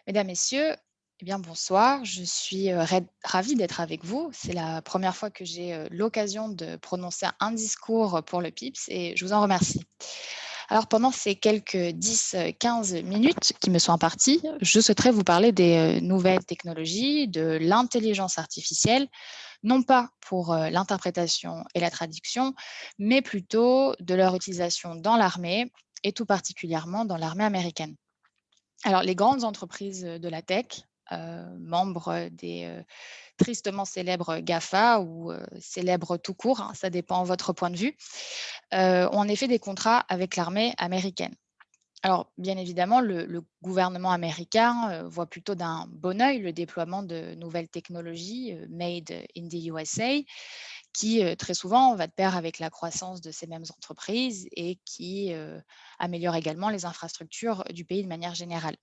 Mesdames, Messieurs, eh bien, bonsoir. Je suis ravie d'être avec vous. C'est la première fois que j'ai l'occasion de prononcer un discours pour le PIPS et je vous en remercie. Alors, pendant ces quelques 10-15 minutes qui me sont imparties, je souhaiterais vous parler des nouvelles technologies, de l'intelligence artificielle, non pas pour l'interprétation et la traduction, mais plutôt de leur utilisation dans l'armée et tout particulièrement dans l'armée américaine. Alors, les grandes entreprises de la tech, membres des tristement célèbres GAFA ou célèbres tout court, hein, ça dépend de votre point de vue, ont en effet des contrats avec l'armée américaine. Alors, bien évidemment, le gouvernement américain voit plutôt d'un bon œil le déploiement de nouvelles technologies made in the USA, qui très souvent va de pair avec la croissance de ces mêmes entreprises et qui améliore également les infrastructures du pays de manière générale.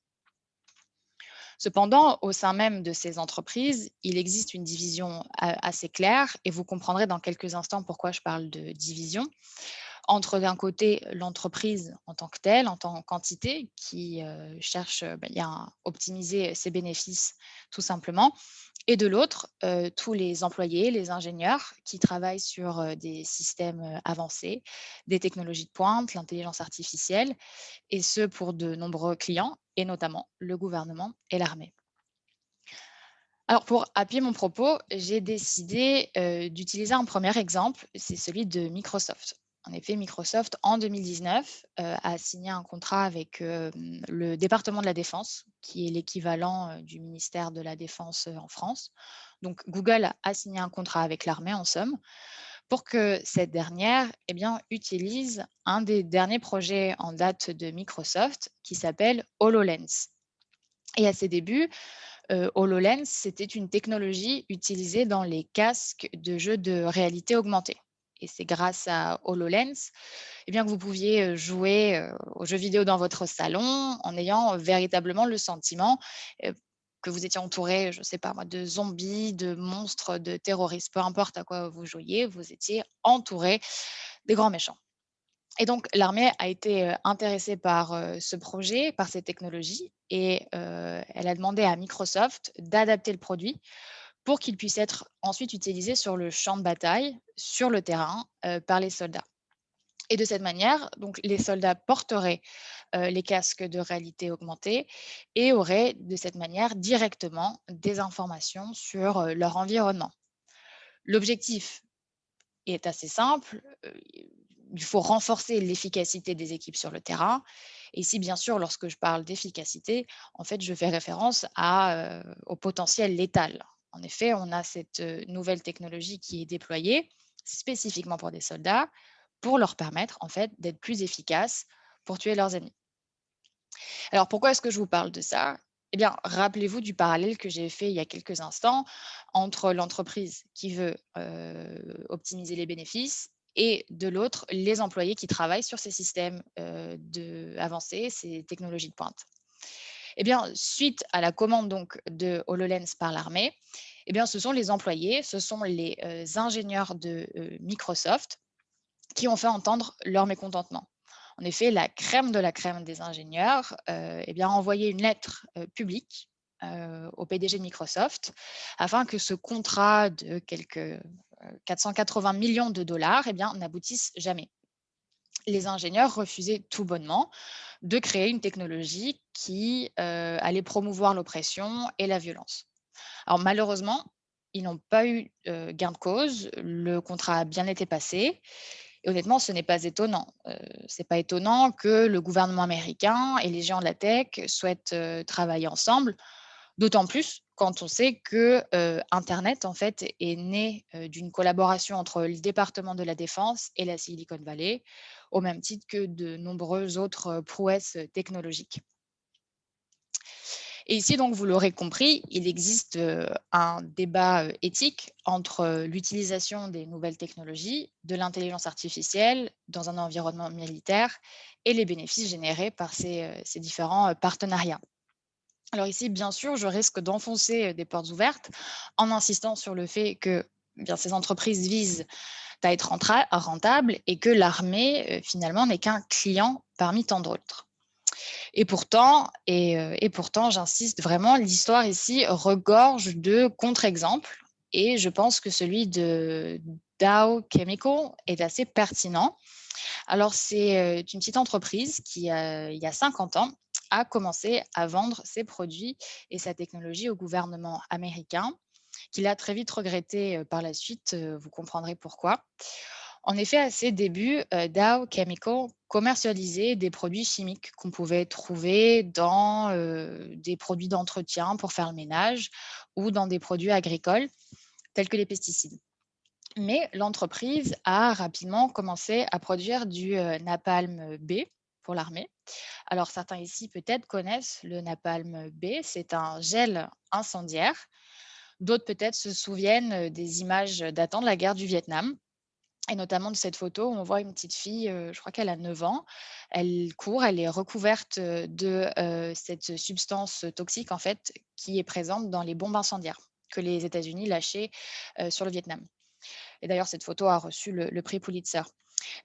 Cependant, au sein même de ces entreprises, il existe une division assez claire et vous comprendrez dans quelques instants pourquoi je parle de division entre d'un côté l'entreprise en tant que telle, en tant qu'entité qui cherche bien, à optimiser ses bénéfices tout simplement, et de l'autre, tous les employés, les ingénieurs qui travaillent sur des systèmes avancés, des technologies de pointe, l'intelligence artificielle, et ce pour de nombreux clients, et notamment le gouvernement et l'armée. Alors pour appuyer mon propos, j'ai décidé, d'utiliser un premier exemple, c'est celui de Microsoft. En effet, Microsoft, en 2019, a signé un contrat avec, le département de la défense, qui est l'équivalent, du ministère de la défense, en France. Donc Google a signé un contrat avec l'armée, en somme, pour que cette dernière, eh bien, utilise un des derniers projets en date de Microsoft qui s'appelle HoloLens. Et à ses débuts, HoloLens, c'était une technologie utilisée dans les casques de jeux de réalité augmentée. Et c'est grâce à HoloLens eh bien, que vous pouviez jouer aux jeux vidéo dans votre salon en ayant véritablement le sentiment euh, que vous étiez entouré, je ne sais pas moi, de zombies, de monstres, de terroristes, peu importe à quoi vous jouiez, vous étiez entouré des grands méchants. Et donc, l'armée a été intéressée par ce projet, par ces technologies, et elle a demandé à Microsoft d'adapter le produit pour qu'il puisse être ensuite utilisé sur le champ de bataille, sur le terrain, par les soldats. Et de cette manière, donc, les soldats porteraient les casques de réalité augmentée et auraient de cette manière directement des informations sur leur environnement. L'objectif est assez simple. Il faut renforcer l'efficacité des équipes sur le terrain. Et ici, bien sûr, lorsque je parle d'efficacité, en fait, je fais référence au potentiel létal. En effet, on a cette nouvelle technologie qui est déployée spécifiquement pour des soldats pour leur permettre en fait d'être plus efficaces pour tuer leurs ennemis. Alors pourquoi est-ce que je vous parle de ça? Eh bien, rappelez-vous du parallèle que j'ai fait il y a quelques instants entre l'entreprise qui veut optimiser les bénéfices et de l'autre, les employés qui travaillent sur ces systèmes avancés, ces technologies de pointe. Eh bien, suite à la commande donc de HoloLens par l'armée, eh bien, ce sont les employés, ce sont les ingénieurs de Microsoft qui ont fait entendre leur mécontentement. En effet, la crème de la crème des ingénieurs eh bien, a envoyé une lettre publique au PDG de Microsoft afin que ce contrat de quelques 480 millions de dollars eh bien, n'aboutisse jamais. Les ingénieurs refusaient tout bonnement de créer une technologie qui allait promouvoir l'oppression et la violence. Alors malheureusement, ils n'ont pas eu gain de cause, le contrat a bien été passé et honnêtement, ce n'est pas étonnant. C'est pas étonnant que le gouvernement américain et les géants de la tech souhaitent, travailler ensemble, d'autant plus quand on sait que, internet, en fait, est né, d'une collaboration entre le département de la défense et la Silicon Valley, au même titre que de nombreuses autres, prouesses, technologiques. Et ici, donc, vous l'aurez compris, il existe un débat éthique entre l'utilisation des nouvelles technologies, de l'intelligence artificielle dans un environnement militaire et les bénéfices générés par ces différents partenariats. Alors ici, bien sûr, je risque d'enfoncer des portes ouvertes en insistant sur le fait que eh bien, ces entreprises visent à être rentables et que l'armée, finalement, n'est qu'un client parmi tant d'autres. Et pourtant, j'insiste vraiment, l'histoire ici regorge de contre-exemples et je pense que celui de Dow Chemical est assez pertinent. Alors, c'est une petite entreprise qui, il y a 50 ans, a commencé à vendre ses produits et sa technologie au gouvernement américain, qu'il a très vite regretté par la suite. Vous comprendrez pourquoi. En effet, à ses débuts, Dow Chemical commercialisait des produits chimiques qu'on pouvait trouver dans des produits d'entretien pour faire le ménage ou dans des produits agricoles tels que les pesticides. Mais l'entreprise a rapidement commencé à produire du napalm B pour l'armée. Alors certains ici peut-être connaissent le napalm B, c'est un gel incendiaire. D'autres peut-être se souviennent des images datant de la guerre du Vietnam et notamment de cette photo où on voit une petite fille, je crois qu'elle a 9 ans. Elle court, elle est recouverte de cette substance toxique en fait qui est présente dans les bombes incendiaires que les États-Unis lâchaient sur le Vietnam. Et d'ailleurs, cette photo a reçu le prix Pulitzer.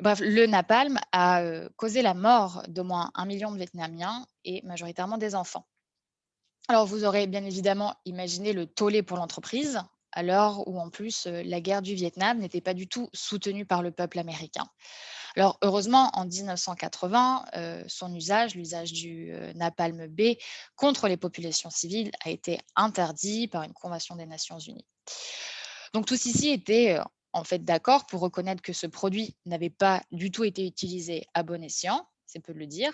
Bref, le napalm a causé la mort d'au moins 1 million de Vietnamiens et majoritairement des enfants. Alors, vous aurez bien évidemment imaginé le tollé pour l'entreprise, à l'heure où en plus la guerre du Vietnam n'était pas du tout soutenue par le peuple américain. Alors, heureusement, en 1980, son usage, l'usage du napalm B contre les populations civiles, a été interdit par une convention des Nations Unies. Donc tous ici étaient en fait d'accord pour reconnaître que ce produit n'avait pas du tout été utilisé à bon escient, c'est peu de le dire,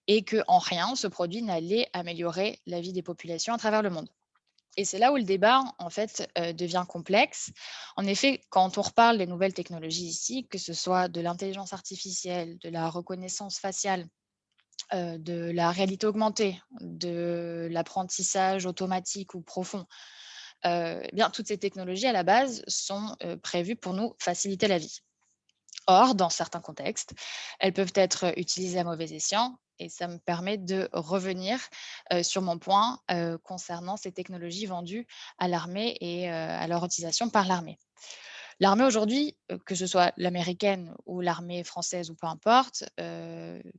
et que en rien ce produit n'allait améliorer la vie des populations à travers le monde. Et c'est là où le débat en fait devient complexe. En effet, quand on reparle des nouvelles technologies ici, que ce soit de l'intelligence artificielle, de la reconnaissance faciale, de la réalité augmentée, de l'apprentissage automatique ou profond, eh bien, toutes ces technologies, à la base, sont prévues pour nous faciliter la vie. Or, dans certains contextes, elles peuvent être utilisées à mauvais escient. Et ça me permet de revenir sur mon point concernant ces technologies vendues à l'armée et à leur utilisation par l'armée. L'armée aujourd'hui, que ce soit l'américaine ou l'armée française ou peu importe,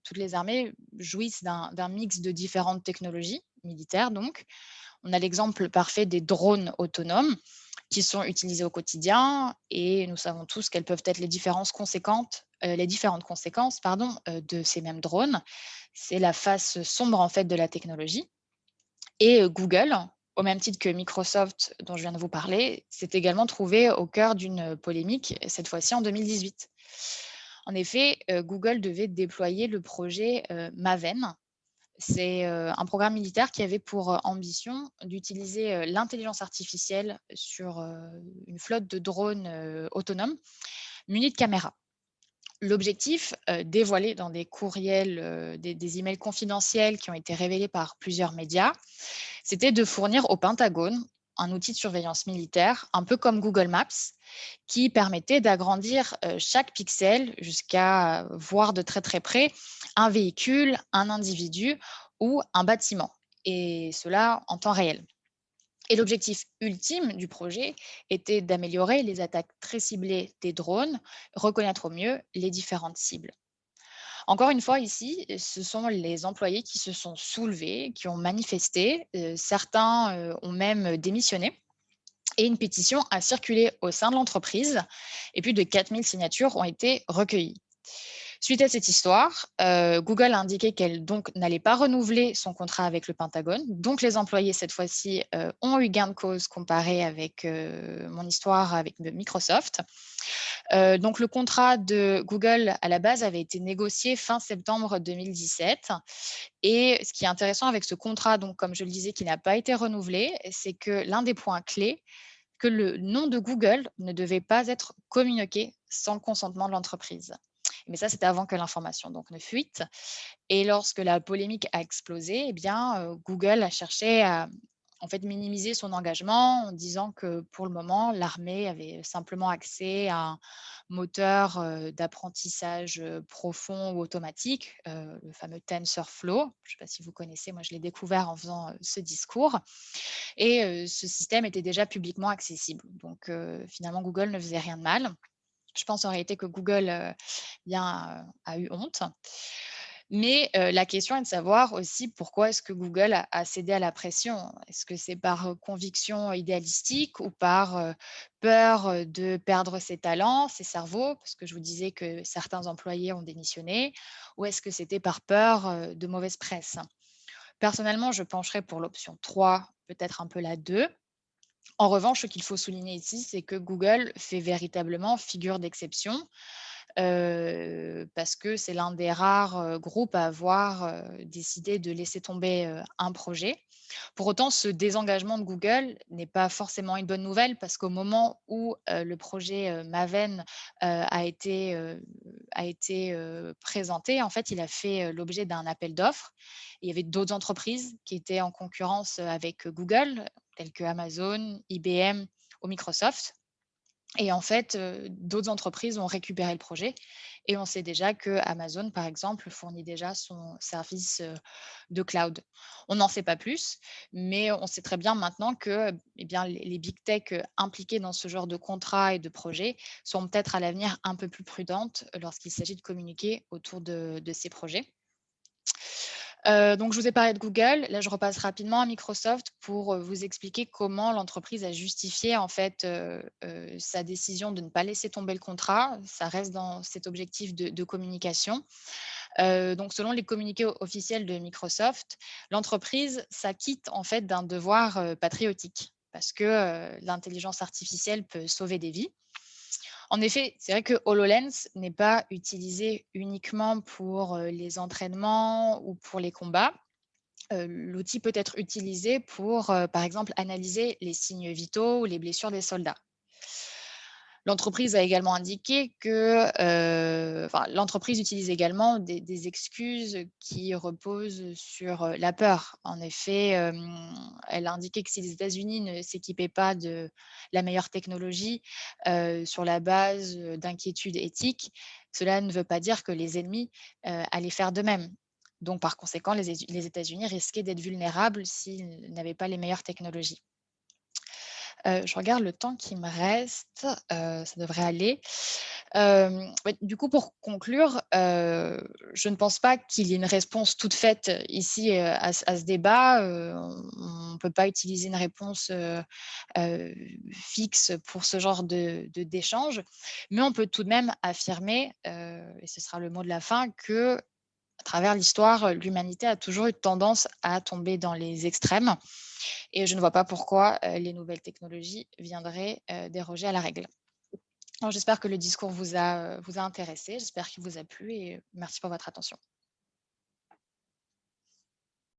toutes les armées jouissent d'un mix de différentes technologies militaires donc. On a l'exemple parfait des drones autonomes qui sont utilisés au quotidien et nous savons tous quelles peuvent être les différentes conséquences pardon, de ces mêmes drones. C'est la face sombre en fait de la technologie. Et Google, au même titre que Microsoft dont je viens de vous parler, s'est également trouvé au cœur d'une polémique, cette fois-ci en 2018. En effet, Google devait déployer le projet Maven. C'est un programme militaire qui avait pour ambition d'utiliser l'intelligence artificielle sur une flotte de drones autonomes munis de caméras. L'objectif, dévoilé dans des courriels, des emails confidentiels qui ont été révélés par plusieurs médias, c'était de fournir au Pentagone un outil de surveillance militaire, un peu comme Google Maps, qui permettait d'agrandir chaque pixel jusqu'à voir de très très près un véhicule, un individu ou un bâtiment, et cela en temps réel. Et l'objectif ultime du projet était d'améliorer les attaques très ciblées des drones, reconnaître au mieux les différentes cibles. Encore une fois, ici, ce sont les employés qui se sont soulevés, qui ont manifesté. Certains ont même démissionné. Et une pétition a circulé au sein de l'entreprise et plus de 4000 signatures ont été recueillies. Suite à cette histoire, Google a indiqué qu'elle donc n'allait pas renouveler son contrat avec le Pentagone. Donc les employés, cette fois-ci, ont eu gain de cause comparé avec mon histoire avec Microsoft. Donc le contrat de Google, à la base, avait été négocié fin septembre 2017. Et ce qui est intéressant avec ce contrat, donc comme je le disais, qui n'a pas été renouvelé, c'est que l'un des points clés, que le nom de Google ne devait pas être communiqué sans le consentement de l'entreprise. Mais ça, c'était avant que l'information donc ne fuite. Et lorsque la polémique a explosé, eh bien, Google a cherché à en fait minimiser son engagement en disant que pour le moment, l'armée avait simplement accès à un moteur d'apprentissage profond ou automatique, le fameux TensorFlow. Je ne sais pas si vous connaissez, moi je l'ai découvert en faisant ce discours. Et ce système était déjà publiquement accessible. Donc finalement, Google ne faisait rien de mal. Je pense en réalité que Google a eu honte. Mais la question est de savoir aussi pourquoi est-ce que Google a cédé à la pression? Est-ce que c'est par, conviction idéalistique ou par, peur, de perdre ses talents, ses cerveaux? Parce que je vous disais que certains employés ont démissionné. Ou est-ce que c'était par peur, de mauvaise presse? Personnellement, je pencherais pour l'option 3, peut-être un peu la 2. En revanche, ce qu'il faut souligner ici, c'est que Google fait véritablement figure d'exception, parce que c'est l'un des rares, groupes à avoir, décidé de laisser tomber, un projet. Pour autant, ce désengagement de Google n'est pas forcément une bonne nouvelle parce qu'au moment où, le projet, Maven, a été présenté, en fait, il a fait, l'objet d'un appel d'offres. Il y avait d'autres entreprises qui étaient en concurrence, avec, Google, telles que Amazon, IBM ou Microsoft. Et en fait, d'autres entreprises ont récupéré le projet et on sait déjà que Amazon, par exemple, fournit déjà son service, de cloud. On n'en sait pas plus, mais on sait très bien maintenant que, eh bien, les big tech, impliquées dans ce genre de contrats et de projets sont peut-être à l'avenir un peu plus prudentes lorsqu'il s'agit de communiquer autour de ces projets. Donc je vous ai parlé de Google. Là, je repasse rapidement à Microsoft pour, vous expliquer comment l'entreprise a justifié en fait, sa décision de ne pas laisser tomber le contrat. Ça reste dans cet objectif de communication. Donc selon les communiqués officiels de Microsoft, l'entreprise s'acquitte en fait d'un devoir, patriotique parce que, l'intelligence artificielle peut sauver des vies. En effet, c'est vrai que HoloLens n'est pas utilisé uniquement pour, les entraînements ou pour les combats. L'outil peut être utilisé pour, par exemple, analyser les signes vitaux ou les blessures des soldats. L'entreprise a également indiqué que, enfin, l'entreprise utilise également des excuses qui reposent sur, la peur. En effet, elle a indiqué que si les États-Unis ne s'équipaient pas de la meilleure technologie, sur la base, d'inquiétudes éthiques, cela ne veut pas dire que les ennemis, allaient faire de même. Donc par conséquent, les États-Unis risquaient d'être vulnérables s'ils n'avaient pas les meilleures technologies. Je regarde le temps qui me reste, ça devrait aller. Ouais, du coup, pour conclure, je ne pense pas qu'il y ait une réponse toute faite ici, à ce débat. On ne peut pas utiliser une réponse, heu, fixe pour ce genre d'échange. Mais on peut tout de même affirmer, et ce sera le mot de la fin, que à travers l'histoire, l'humanité a toujours eu tendance à tomber dans les extrêmes et je ne vois pas pourquoi, les nouvelles technologies viendraient, déroger à la règle. Alors j'espère que le discours vous a intéressé, j'espère qu'il vous a plu et merci pour votre attention.